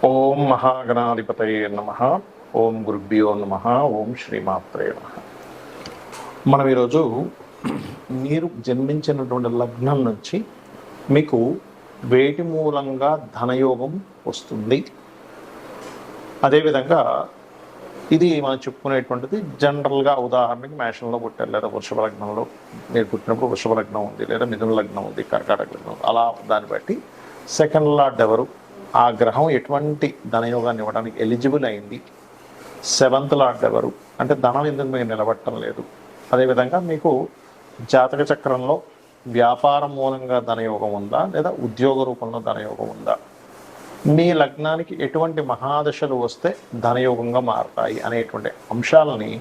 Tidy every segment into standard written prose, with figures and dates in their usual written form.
ఓం మహాగణాధిపతయే నమః. ఓం గురుభ్యో నమః. ఓం శ్రీమాత్రే నమః. మనం ఈరోజు మీరు జన్మించినటువంటి లగ్నం నుంచి మీకు వేటి మూలంగా ధనయోగం వస్తుంది, అదేవిధంగా ఇది మనం చెప్పుకునేటువంటిది జనరల్గా. ఉదాహరణకి మేషంలో పుట్టారు, లేదా వృషభ లగ్నంలో మీరు పుట్టినప్పుడు వృషభ లగ్నం ఉంది, లేదా మిథున లగ్నం ఉంది, కర్కాటక లగ్నం, అలా దాన్ని బట్టి సెకండ్ లార్డ్ ఎవరు, ఆ గ్రహం ఎటువంటి ధనయోగాన్ని ఇవ్వడానికి ఎలిజిబుల్ అయింది, సెవెంత్ లార్డ్ ఎవరు, అంటే ధనం ఎందుకు మీకు నిలబట్టడం లేదు, అదేవిధంగా మీకు జాతక చక్రంలో వ్యాపారం మూలంగా ధనయోగం ఉందా, లేదా ఉద్యోగ రూపంలో ధనయోగం ఉందా, మీ లగ్నానికి ఎటువంటి మహాదశలు వస్తే ధనయోగంగా మారతాయి అనేటువంటి అంశాలని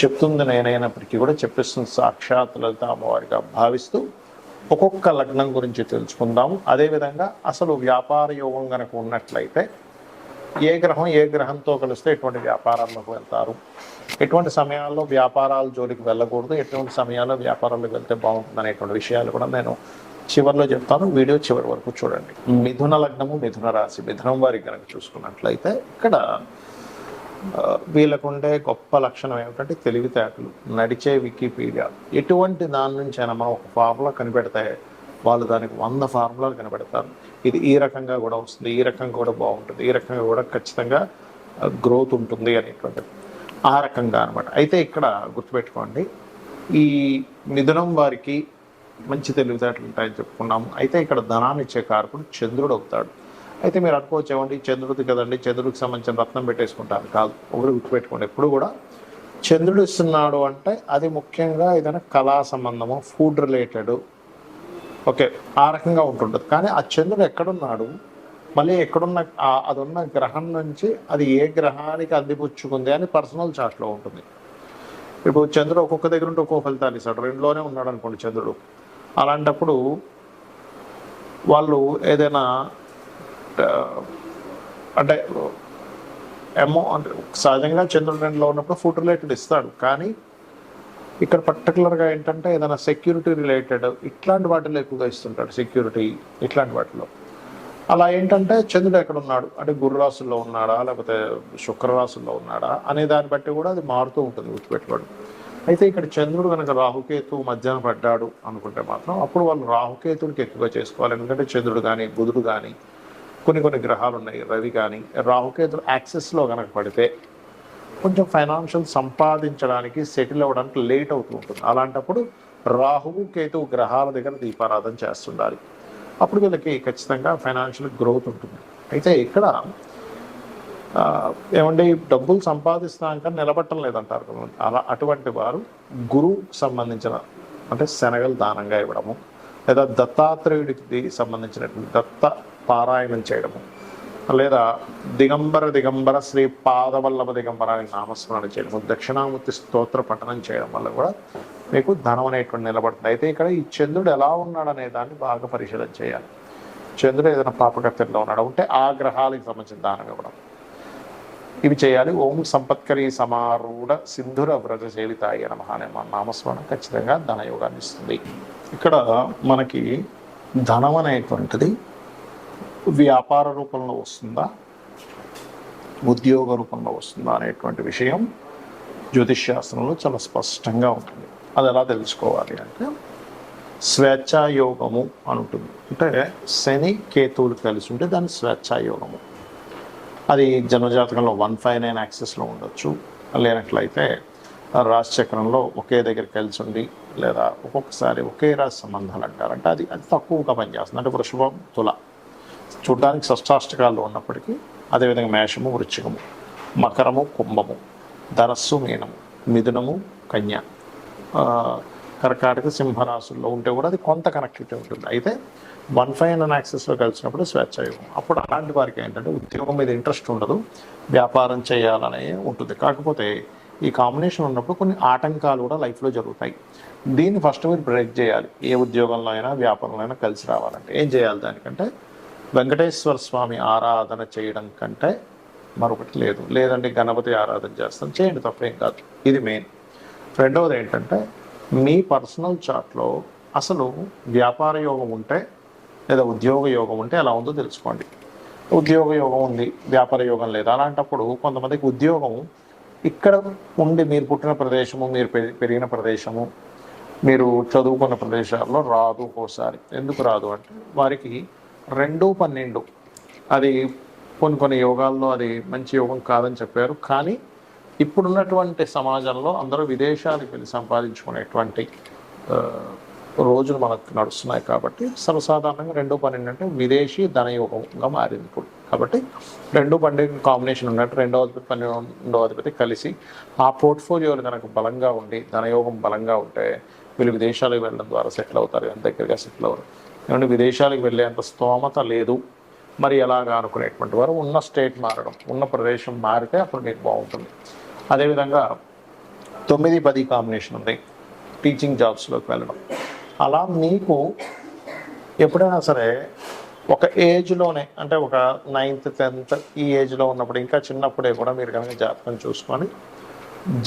చెప్తుంది నేనైనప్పటికీ కూడా చెప్పిస్తుంది సాక్షాత్ లలిత అమ్మవారిగా భావిస్తూ ఒక్కొక్క లగ్నం గురించి తెలుసుకుందాము. అదేవిధంగా అసలు వ్యాపార యోగం కనుక ఉన్నట్లయితే ఏ గ్రహం ఏ గ్రహంతో కలిస్తే ఎటువంటి వ్యాపారాలకు వెళ్తారు, ఎటువంటి సమయాల్లో వ్యాపారాల జోలికి వెళ్ళకూడదు, ఎటువంటి సమయాల్లో వ్యాపారాలకు వెళ్తే బాగుంటుంది అనేటువంటి విషయాలు కూడా నేను చివరిలో చెప్తాను. వీడియో చివరి వరకు చూడండి. మిథున లగ్నము, మిథున రాశి, మిథునం వారికి కనుక చూసుకున్నట్లయితే ఇక్కడ వీళ్ళకుండే గొప్ప లక్షణం ఏమిటంటే తెలివితేటలు, నడిచే వికీపీడియా. ఎటువంటి దాని నుంచి అయినా మనం ఒక ఫార్ములా కనిపెడితే వాళ్ళు దానికి 100 ఫార్ములాలు కనిపెడతారు. ఇది ఈ రకంగా కూడా వస్తుంది, ఈ రకంగా కూడా బాగుంటుంది, ఈ రకంగా కూడా ఖచ్చితంగా గ్రోత్ ఉంటుంది అనేటువంటిది ఆ రకంగా అనమాట. అయితే ఇక్కడ గుర్తుపెట్టుకోండి, ఈ మిథునం వారికి మంచి తెలివితేటలు ఉంటాయని చెప్పుకున్నాము. అయితే ఇక్కడ ధనాన్ని ఇచ్చే కారకుడు చంద్రుడు అవుతాడు. అయితే మీరు అనుకోవచ్చు, ఏమండి చంద్రుడికి కదండి, చంద్రుడికి సంబంధించిన రత్నం పెట్టేసుకుంటాను కాదు. ఒకటి గుర్తుపెట్టుకోండి, ఎప్పుడు కూడా చంద్రుడు ఇస్తున్నాడు అంటే అది ముఖ్యంగా ఏదైనా కళా సంబంధము, ఫుడ్ రిలేటెడ్, ఓకే, ఆ రకంగా ఉంటుంటుంది. కానీ ఆ చంద్రుడు ఎక్కడున్నాడు, మళ్ళీ ఎక్కడున్న అది ఉన్న గ్రహం నుంచి అది ఏ గ్రహానికి అందిపుచ్చుకుంది అని పర్సనల్ చార్ట్లో ఉంటుంది. ఇప్పుడు చంద్రుడు ఒక్కొక్క దగ్గర ఉంటే ఒక్కొక్క ఫలితాలు ఇస్తాడు. 2లోనే ఉన్నాడు అనుకోండి చంద్రుడు, అలాంటప్పుడు వాళ్ళు ఏదైనా అంటే అంటే సహజంగా చంద్రుడు 2లో ఉన్నప్పుడు ఫుడ్ రిలేటెడ్ ఇస్తాడు. కానీ ఇక్కడ పర్టికులర్గా ఏంటంటే ఏదైనా సెక్యూరిటీ రిలేటెడ్ ఇట్లాంటి వాటిలో ఎక్కువగా ఇస్తుంటాడు, సెక్యూరిటీ ఇట్లాంటి వాటిలో. అలా ఏంటంటే చంద్రుడు ఎక్కడ ఉన్నాడు అంటే గురురాశుల్లో ఉన్నాడా, లేకపోతే శుక్రరాశుల్లో ఉన్నాడా అనే దాన్ని బట్టి కూడా అది మారుతూ ఉంటుంది, గుర్తుపెట్టుకోండి. అయితే ఇక్కడ చంద్రుడు కనుక రాహుకేతు మధ్యాహ్న పడ్డాడు అనుకుంటే మాత్రం అప్పుడు వాళ్ళు రాహుకేతుడికి ఎక్కువగా చేసుకోవాలి. ఎందుకంటే చంద్రుడు కానీ బుధుడు కానీ కొన్ని గ్రహాలు ఉన్నాయి, రవి కానీ, రాహుకేతుడు యాక్సెస్లో కనుక పడితే కొంచెం ఫైనాన్షియల్ సంపాదించడానికి సెటిల్ అవ్వడానికి లేట్ అవుతూ ఉంటుంది. అలాంటప్పుడు రాహువు కేతువు గ్రహాల దగ్గర దీపారాధన చేస్తుండాలి. అప్పుడు వీళ్ళకి ఖచ్చితంగా ఫైనాన్షియల్ గ్రోత్ ఉంటుంది. అయితే ఇక్కడ ఏమంటే డబ్బులు సంపాదిస్తాక నిలబట్టం లేదంటారు కదా, అలా అటువంటి వారు గురువుకు సంబంధించిన అంటే శనగలు దానంగా ఇవ్వడము, లేదా దత్తాత్రేయుడికి సంబంధించినటువంటి దత్త పారాయణం చేయడము, లేదా దిగంబర శ్రీ పాదవల్లభ దిగంబర అని నామస్మరణ చేయడము, దక్షిణామూర్తి స్తోత్ర పఠనం చేయడం వల్ల కూడా మీకు ధనం అనేటువంటి నిలబడుతుంది. అయితే ఇక్కడ ఈ చంద్రుడు ఎలా ఉన్నాడు అనే దాన్ని బాగా పరిశీలన చేయాలి. చంద్రుడు ఏదైనా పాపకత్తిలో ఉన్నాడు ఉంటే ఆ గ్రహాలకు సంబంధించిన దానం ఇవ్వడం, ఇవి చేయాలి. ఓం సంపత్కరీ సమారూఢ సింధుర వ్రజశైలితాయ నమః అనే నామస్మరణ ఖచ్చితంగా ధనయోగాన్ని ఇస్తుంది. ఇక్కడ మనకి ధనం అనేటువంటిది వ్యాపార రూపంలో వస్తుందా, ఉద్యోగ రూపంలో వస్తుందా అనేటువంటి విషయం జ్యోతిష్శాస్త్రంలో చాలా స్పష్టంగా ఉంటుంది. అది ఎలా తెలుసుకోవాలి అంటే స్వేచ్ఛాయోగము అని ఉంటుంది. అంటే శని కేతువులు కలిసి ఉంటే దాన్ని స్వేచ్ఛాయోగము. అది జన్మజాతకంలో 159 యాక్సెస్లో ఉండొచ్చు, లేనట్లయితే రాశిచక్రంలో ఒకే దగ్గర కలిసి ఉండి, లేదా ఒక్కొక్కసారి ఒకే రాశి సంబంధాలు అంటారంటే అది తక్కువగా పనిచేస్తుంది. అంటే వృషభం తుల చూడడానికి షష్టాష్టకాల్లో ఉన్నప్పటికీ, అదేవిధంగా మేషము వృశ్చికము, మకరము కుంభము, ధనస్సు మీనము, మిథునము కన్య, కర్కాటక సింహరాశుల్లో ఉంటే కూడా అది కొంత కనెక్టివిటీ ఉంటుంది. అయితే 159 యాక్సెస్లో కలిసినప్పుడు స్వేచ్ఛాయోగం. అప్పుడు అలాంటి వారికి ఏంటంటే ఉద్యోగం మీద ఇంట్రెస్ట్ ఉండదు, వ్యాపారం చేయాలనే ఉంటుంది. కాకపోతే ఈ కాంబినేషన్ ఉన్నప్పుడు కొన్ని ఆటంకాలు కూడా లైఫ్లో జరుగుతాయి. దీన్ని ఫస్ట్ మీరు బ్రేక్ చేయాలి. ఏ ఉద్యోగంలో అయినా వ్యాపారంలో అయినా కలిసి రావాలంటే ఏం చేయాలి? దానికంటే వెంకటేశ్వర స్వామి ఆరాధన చేయడం కంటే మరొకటి లేదు. లేదంటే గణపతి ఆరాధన చేస్తాం, చేయండి, తప్పేం కాదు. ఇది మెయిన్. రెండవది ఏంటంటే మీ పర్సనల్ చార్ట్లో అసలు వ్యాపార యోగం ఉంటే లేదా ఉద్యోగ యోగం ఉంటే ఎలా ఉందో తెలుసుకోండి. ఉద్యోగ యోగం ఉంది, వ్యాపార యోగం లేదు. అలాంటప్పుడు కొంతమందికి ఉద్యోగం ఇక్కడ ఉండి మీరు పుట్టిన ప్రదేశము, మీరు పెరిగిన ప్రదేశము, మీరు చదువుకున్న ప్రదేశాల్లో రాదు ఒకసారి. ఎందుకు రాదు అంటే వారికి 2-12 అది కొన్ని యోగాల్లో అది మంచి యోగం కాదని చెప్పారు. కానీ ఇప్పుడున్నటువంటి సమాజంలో అందరూ విదేశాలకు వెళ్ళి సంపాదించుకునేటువంటి రోజులు మనకు నడుస్తున్నాయి. కాబట్టి సర్వసాధారణంగా 2-12 అంటే విదేశీ ధనయోగంగా మారింది ఇప్పుడు. కాబట్టి 2-12 కాంబినేషన్ ఉన్నట్టు 2వ అధిపతి 12వ అధిపతి కలిసి ఆ పోర్ట్ఫోలియోలు కనుక బలంగా ఉండి ధనయోగం బలంగా ఉంటే వీళ్ళు విదేశాలకు వెళ్ళడం ద్వారా సెటిల్ అవుతారు, ఎంత దగ్గరగా సెటిల్ అవ్వరు. ఏమంటే విదేశాలకు వెళ్ళేంత స్తోమత లేదు మరి ఎలాగా అనుకునేటువంటి వారు ఉన్న స్టేట్ మారడం, ఉన్న ప్రదేశం మారితే అప్పుడు మీకు బాగుంటుంది. అదేవిధంగా 9-10 కాంబినేషన్ ఉంది, టీచింగ్ జాబ్స్లోకి వెళ్ళడం. అలా మీకు ఎప్పుడైనా సరే ఒక ఏజ్లోనే అంటే ఒక 9th 10th ఈ ఏజ్లో ఉన్నప్పుడు, ఇంకా చిన్నప్పుడే కూడా మీరు కనుక జాతకం చూసుకొని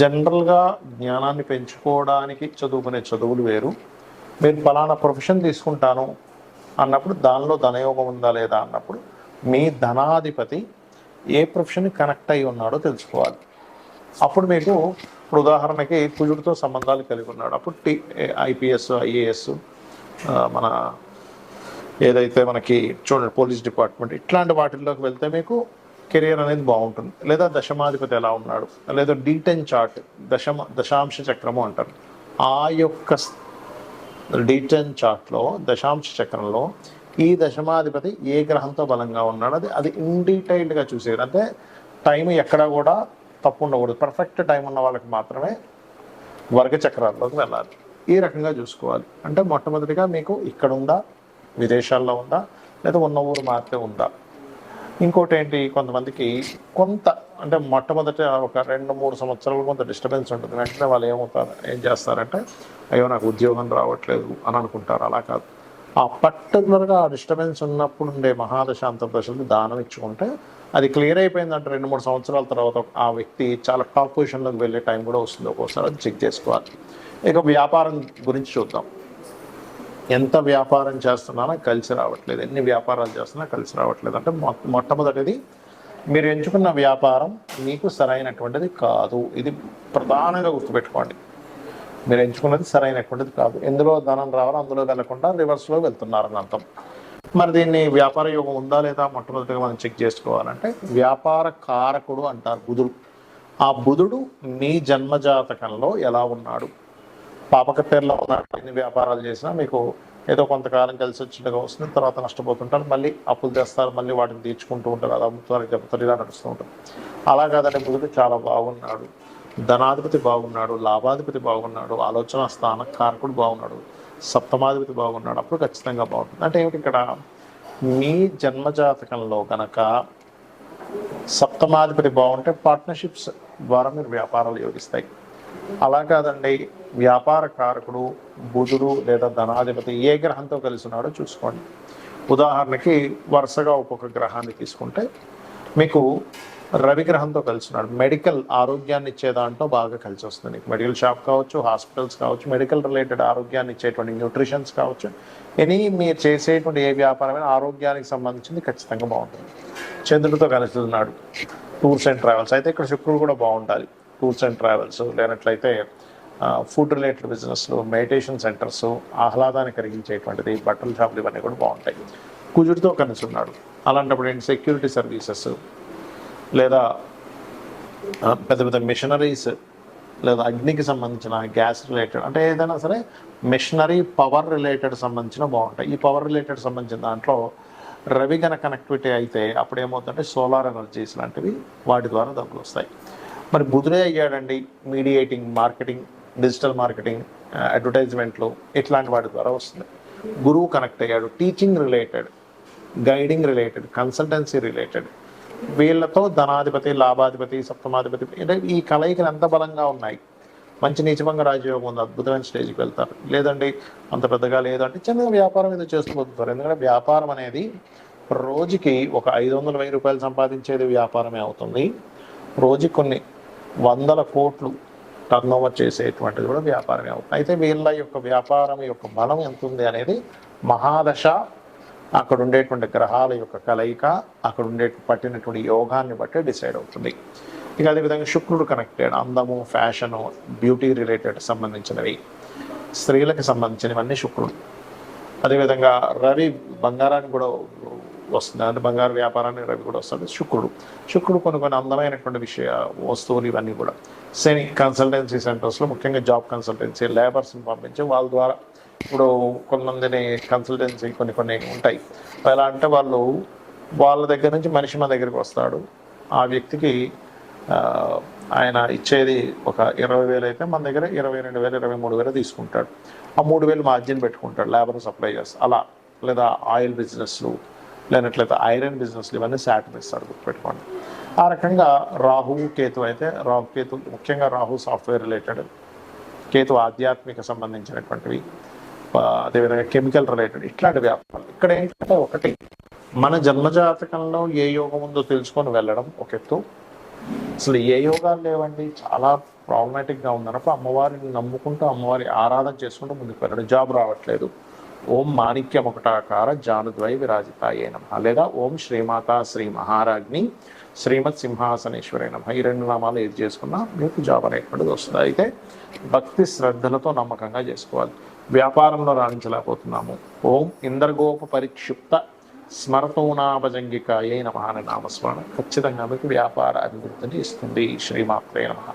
జనరల్గా జ్ఞానాన్ని పెంచుకోవడానికి చదువుకునే చదువులు వేరు. మీరు ఫలానా ప్రొఫెషన్ తీసుకుంటాను అన్నప్పుడు దానిలో ధనయోగం ఉందా లేదా అన్నప్పుడు మీ ధనాధిపతి ఏ ప్రొఫెషన్ కనెక్ట్ అయి ఉన్నాడో తెలుసుకోవాలి. అప్పుడు మీకు ఇప్పుడు ఉదాహరణకి కుజుడితో సంబంధాలు కలిగి ఉన్నాడు, అప్పుడు IPS IAS మన ఏదైతే మనకి చూడండి పోలీస్ డిపార్ట్మెంట్ ఇట్లాంటి వాటిల్లోకి వెళ్తే మీకు కెరియర్ అనేది బాగుంటుంది. లేదా దశమాధిపతి ఎలా ఉన్నాడు, లేదా D10 చార్ట్ దశాంశ చక్రము అంటారు. ఆ యొక్క D10 చార్ట్లో దశాంశ చక్రంలో ఈ దశమాధిపతి ఏ గ్రహంతో బలంగా ఉన్నాడు అది ఇన్ డీటెయిల్డ్గా చూసేది. అంటే టైం ఎక్కడా కూడా తప్పు ఉండకూడదు, పర్ఫెక్ట్ టైం ఉన్న వాళ్ళకి మాత్రమే వర్గ చక్రాల్లోకి వెళ్ళాలి. ఈ రకంగా చూసుకోవాలి. అంటే మొట్టమొదటిగా మీకు ఇక్కడ ఉందా, విదేశాల్లో ఉందా, లేదా ఉన్న ఊరు మాత్రమే ఉందా. ఇంకోటి ఏంటి, కొంతమందికి కొంత అంటే మొట్టమొదట ఒక 2-3 సంవత్సరాలు కొంత డిస్టర్బెన్స్ ఉంటుంది. వెంటనే వాళ్ళు ఏం చేస్తారంటే అయ్యో నాకు ఉద్యోగం రావట్లేదు అని అనుకుంటారు. అలా కాదు, ఆ పర్టికులర్గా ఆ డిస్టర్బెన్స్ ఉన్నప్పుడు ఉండే మహాదశ అంతర్దశలు దానం ఇచ్చుకుంటే అది క్లియర్ అయిపోయిందంటే 2-3 సంవత్సరాల తర్వాత ఆ వ్యక్తి చాలా టాప్ పొజిషన్లోకి వెళ్ళే టైం కూడా వస్తుంది. ఒక్కోసారి అది చెక్ చేసుకోవాలి. ఇక వ్యాపారం గురించి చూద్దాం. ఎంత వ్యాపారం చేస్తున్నానో కలిసి రావట్లేదు, ఎన్ని వ్యాపారాలు చేస్తున్నా కలిసి రావట్లేదు అంటే మొట్టమొదటిది మీరు ఎంచుకున్న వ్యాపారం మీకు సరైనటువంటిది కాదు. ఇది ప్రధానంగా గుర్తుపెట్టుకోండి. మీరు ఎంచుకున్నది సరైనటువంటిది కాదు. ఎందులో ధనం రావాలో అందులో వెళ్ళకుండా రివర్స్లో వెళ్తున్నారని అర్థం. మరి దీన్ని వ్యాపార యోగం ఉందా లేదా మొట్టమొదటిగా మనం చెక్ చేసుకోవాలంటే వ్యాపార కారకుడు అంటారు బుధుడు. ఆ బుధుడు మీ జన్మజాతకంలో ఎలా ఉన్నాడు, పాపకట్టేరులో ఉన్నాడు. ఎన్ని వ్యాపారాలు చేసినా మీకు ఏదో కొంతకాలం కలిసి వచ్చినట్టుగా వస్తుంది, తర్వాత నష్టపోతుంటారు, మళ్ళీ అప్పులు తెస్తారు, మళ్ళీ వాటిని తీర్చుకుంటూ ఉంటారు, అది అమ్ముతారు చెప్తారు, ఇలా నడుస్తూ ఉంటారు. అలా కాదంటే బుధుడు చాలా బాగున్నాడు, ధనాధిపతి బాగున్నాడు, లాభాధిపతి బాగున్నాడు, ఆలోచన స్థాన కారకుడు బాగున్నాడు, సప్తమాధిపతి బాగున్నాడు, అప్పుడు ఖచ్చితంగా బాగుంటుంది. అంటే ఏమిటి, ఇక్కడ మీ జన్మజాతకంలో కనుక సప్తమాధిపతి బాగుంటే పార్ట్నర్షిప్స్ ద్వారా మీరు వ్యాపారాలు యోగిస్తాయి. అలా కాదండి, వ్యాపార కారకుడు బుధుడు లేదా ధనాధిపతి ఏ గ్రహంతో కలిసి ఉన్నాడో చూసుకోండి. ఉదాహరణకి వరుసగా ఒక్కొక్క గ్రహాన్ని తీసుకుంటే మీకు రవి గ్రహంతో కలిసి ఉన్నాడు. మెడికల్ ఆరోగ్యాన్ని ఇచ్చే దాంట్లో బాగా కలిసి వస్తుంది. మీకు మెడికల్ షాప్ కావచ్చు, హాస్పిటల్స్ కావచ్చు, మెడికల్ రిలేటెడ్ ఆరోగ్యాన్ని ఇచ్చేటువంటి న్యూట్రిషన్స్ కావచ్చు, మీరు చేసేటువంటి ఏ వ్యాపారమైన ఆరోగ్యానికి సంబంధించింది ఖచ్చితంగా బాగుంటుంది. చంద్రుడితో కలిసి ఉన్నాడు, టూర్స్ అండ్ ట్రావెల్స్ అయితే ఇక్కడ శుక్రుడు కూడా బాగుండాలి. టూర్స్ అండ్ ట్రావెల్స్ లేనట్లయితే ఫుడ్ రిలేటెడ్ బిజినెస్లు, మెడిటేషన్ సెంటర్స్, ఆహ్లాదాన్ని కలిగించేటువంటిది, బట్టల షాపులు ఇవన్నీ కూడా బాగుంటాయి. కుజుడితో కలిసి ఉన్నాడు. అలాంటప్పుడు ఏంటి, సెక్యూరిటీ సర్వీసెస్ లేదా పెద్ద పెద్ద మిషనరీస్ లేదా అగ్నికి సంబంధించిన గ్యాస్ రిలేటెడ్ అంటే ఏదైనా సరే మిషనరీ పవర్ రిలేటెడ్ సంబంధించిన బాగుంటాయి. ఈ పవర్ రిలేటెడ్ సంబంధించిన దాంట్లో రవి గన కనెక్టివిటీ అయితే అప్పుడు ఏమవుతుందంటే సోలార్ ఎనర్జీస్ లాంటివి వాటి ద్వారా డబ్బులు వస్తాయి. మరి బుధుడే అయ్యాడండి మీడియేటింగ్, మార్కెటింగ్, డిజిటల్ మార్కెటింగ్, అడ్వర్టైజ్మెంట్లు ఇట్లాంటి వాటి ద్వారా వస్తుంది. గురువు కనెక్ట్ అయ్యాడు, teaching related, guiding related, consultancy related, వీళ్ళతో ధనాధిపతి, లాభాధిపతి, సప్తమాధిపతి అంటే ఈ కలయికలు ఎంత బలంగా ఉన్నాయి. మంచి నీచభంగ రాజయోగం ఉంది, అద్భుతమైన స్టేజ్కి వెళ్తారు. లేదండి అంత పెద్దగా లేదంటే చిన్న వ్యాపారం ఏదో చేస్తూ పోతుంటారు. ఎందుకంటే వ్యాపారం అనేది రోజుకి ఒక 500,000 రూపాయలు సంపాదించేది వ్యాపారమే అవుతుంది. రోజుకి కొన్ని 100 కోట్లు టర్నోవర్ చేసేటువంటిది కూడా వ్యాపారమే అవుతుంది. అయితే వీళ్ళ యొక్క వ్యాపారం యొక్క బలం ఎంత ఉంది అనేది మహాదశ అక్కడ ఉండేటువంటి గ్రహాల యొక్క కలయిక, అక్కడ ఉండే పట్టినటువంటి యోగాన్ని బట్టి డిసైడ్ అవుతుంది. ఇక అదేవిధంగా శుక్రుడు కనెక్టెడ్, అందము, ఫ్యాషను, బ్యూటీ రిలేటెడ్ సంబంధించినవి, స్త్రీలకు సంబంధించినవన్నీ శుక్రుడు. అదేవిధంగా రవి బంగారానికి కూడా వస్తుంది, అంటే బంగారు వ్యాపారానికి రవి కూడా వస్తుంది. శుక్రుడు కొన్ని అందమైనటువంటి వస్తువులు ఇవన్నీ కూడా. శని కన్సల్టెన్సీ సెంటర్స్లో ముఖ్యంగా జాబ్ కన్సల్టెన్సీ, లేబర్స్ని పంపించి వాళ్ళ ద్వారా, ఇప్పుడు కొంతమందిని కన్సల్టెన్సీ కొన్ని ఉంటాయి. ఎలా అంటే వాళ్ళ దగ్గర నుంచి మనిషి మన దగ్గరికి వస్తాడు, ఆ వ్యక్తికి ఆయన ఇచ్చేది ఒక 20,000 అయితే మన దగ్గర 22,000, 23,000 తీసుకుంటాడు. ఆ 3,000 మార్జిన్ పెట్టుకుంటాడు, లేబర్ సప్లై చేస్తాడు అలా. లేదా ఆయిల్ బిజినెస్లు, లేనట్లయితే ఐరన్ బిజినెస్లు, ఇవన్నీ శాటర్న్ ఇస్తాడు, గుర్తుపెట్టుకోండి. ఆ రకంగా రాహువు కేతు అయితే, కేతు ముఖ్యంగా రాహు సాఫ్ట్వేర్ రిలేటెడ్, కేతు ఆధ్యాత్మిక సంబంధించినటువంటివి, అదేవిధంగా కెమికల్ రిలేటెడ్ ఇట్లాంటి వ్యాపారాలు. ఇక్కడ ఏంటంటే ఒకటి, మన జన్మజాతకంలో ఏ యోగం ఉందో తెలుసుకొని వెళ్ళడం ఒక ఎత్తు. అసలు ఏ యోగాలు లేవండి, చాలా ప్రాబ్లమాటిక్గా ఉందన్నప్పుడు అమ్మవారిని నమ్ముకుంటూ అమ్మవారి ఆరాధన చేసుకుంటూ ముందుకు వెళ్ళడం. జాబ్ రావట్లేదు, ఓం మాణిక్యముకుటాకార జానుద్వై విరాజితాయే నమః, లేదా ఓం శ్రీమాత శ్రీ మహారాజ్ని శ్రీమత్ సింహాసనేశ్వరి నమః, ఈ 2 నామాలు ఏది చేసుకున్నా మీకు జాబ్ అనేటువంటిది వస్తుంది. అయితే భక్తి శ్రద్ధలతో నమ్మకంగా చేసుకోవాలి. వ్యాపారంలో రాణించలేకపోతున్నాము, ఓం ఇంద్రగోప పరిక్షిప్త స్మరతోనాభజంగికాయే నమః అనే నామస్మరణ ఖచ్చితంగా మీకు వ్యాపార అభివృద్ధిని ఇస్తుంది. శ్రీమాత్రే నమః.